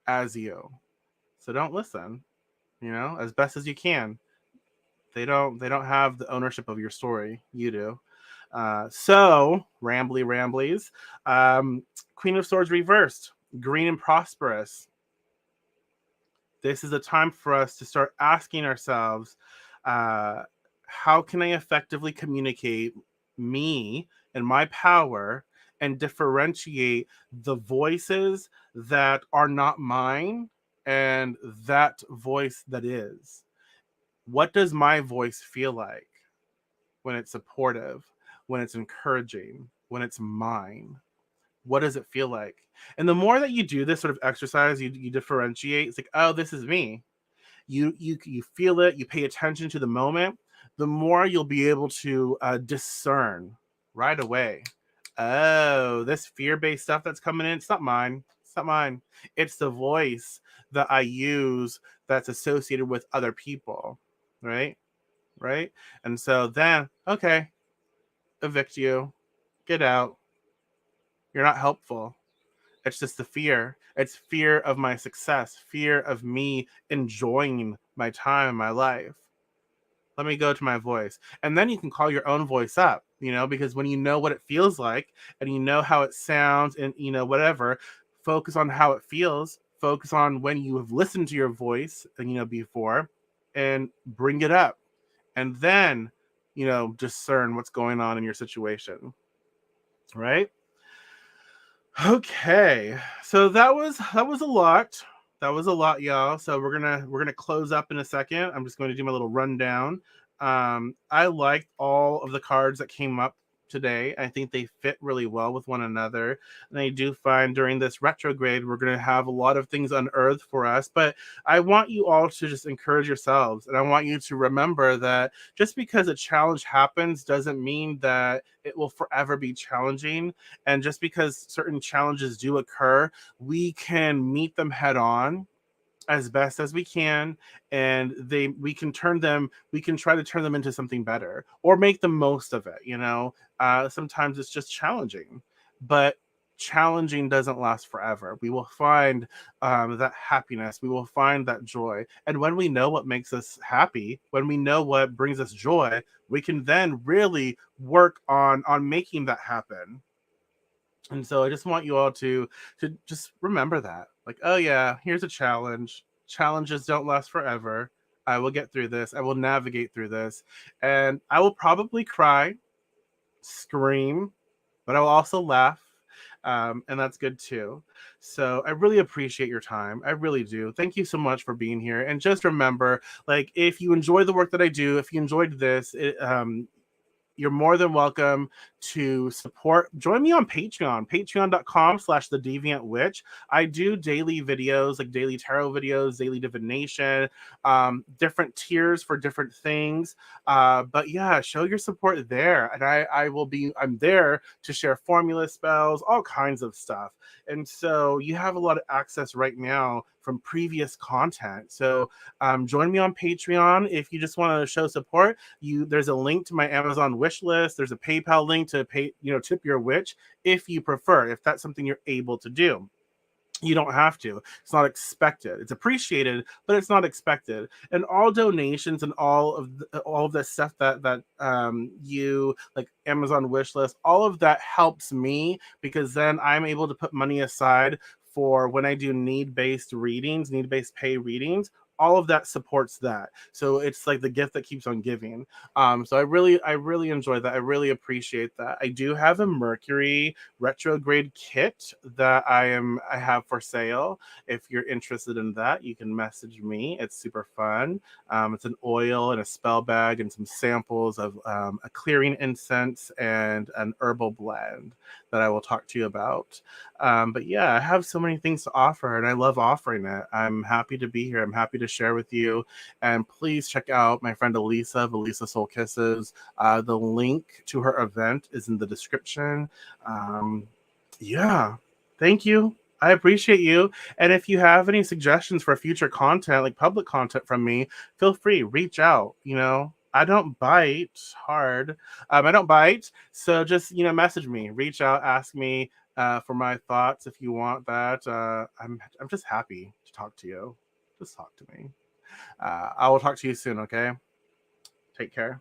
as you. So don't listen, as best as you can. They don't have the ownership of your story. You do. So ramblies. Queen of Swords reversed, green and prosperous. This is a time for us to start asking ourselves, uh, how can I effectively communicate me and my power and differentiate the voices that are not mine and that voice that is? What does my voice feel like when it's supportive, when it's encouraging, when it's mine? What does it feel like? And the more that you do this sort of exercise, you differentiate. It's like, oh, this is me. You feel it. You pay attention to the moment. The more you'll be able to discern right away. Oh, this fear-based stuff that's coming in, it's not mine. It's not mine. It's the voice that I use that's associated with other people, right? Right? And so then, okay, evict you, get out. You're not helpful. It's just the fear. It's fear of my success, fear of me enjoying my time, my life. Let me go to my voice. And then you can call your own voice up, because when you know what it feels like and you know how it sounds and, whatever, focus on how it feels. Focus on when you have listened to your voice, before, and bring it up. And then, discern what's going on in your situation. Right? Okay, so that was a lot. That was a lot, y'all. So we're gonna close up in a second. I'm just going to do my little rundown. I liked all of the cards that came up today. I think they fit really well with one another. And I do find during this retrograde, we're going to have a lot of things unearthed for us. But I want you all to just encourage yourselves. And I want you to remember that just because a challenge happens doesn't mean that it will forever be challenging. And just because certain challenges do occur, we can meet them head on as best as we can, and we can try to turn them into something better or make the most of it. Sometimes it's just challenging, but challenging doesn't last forever. We will find that happiness, we will find that joy, and when we know what makes us happy, when we know what brings us joy, we can then really work on making that happen. And so I just want you all to just remember that. Like, oh yeah, here's a challenge. Challenges don't last forever. I will get through this. I will navigate through this. And I will probably cry, scream, but I will also laugh. And that's good too. So I really appreciate your time. I really do. Thank you so much for being here. And just remember, like, if you enjoy the work that I do, if you enjoyed this, you're more than welcome to support. Join me on Patreon, patreon.com/the Deviant Witch. I do daily videos, like daily tarot videos, daily divination, different tiers for different things. But yeah, show your support there. And I'm there to share formula spells, all kinds of stuff. And so you have a lot of access right now from previous content. So join me on Patreon if you just want to show support. There's a link to my Amazon wish list. There's a PayPal link to pay, tip your witch if you prefer, if that's something you're able to do. You don't have to. It's not expected. It's appreciated, but it's not expected. And all donations and all of the stuff that you like, Amazon wish list, all of that helps me, because then I'm able to put money aside for when I do need-based pay readings. all of that supports that. So it's like the gift that keeps on giving. So I really enjoy that. I really appreciate that. I do have a Mercury retrograde kit that I have for sale. If you're interested in that, you can message me. It's super fun. It's an oil and a spell bag and some samples of a clearing incense and an herbal blend that I will talk to you about. But yeah, I have so many things to offer and I love offering it. I'm happy to be here. I'm happy to share with you. And please check out my friend Elisa of Elisa Soul Kisses. The link to her event is in the description. Um, yeah, thank you. I appreciate you. And if you have any suggestions for future content, like public content from me, feel free, reach out. I don't bite hard. I don't bite. So just, message me, reach out, ask me for my thoughts if you want that. I'm just happy to talk to you. Just talk to me. I will talk to you soon, okay? Take care.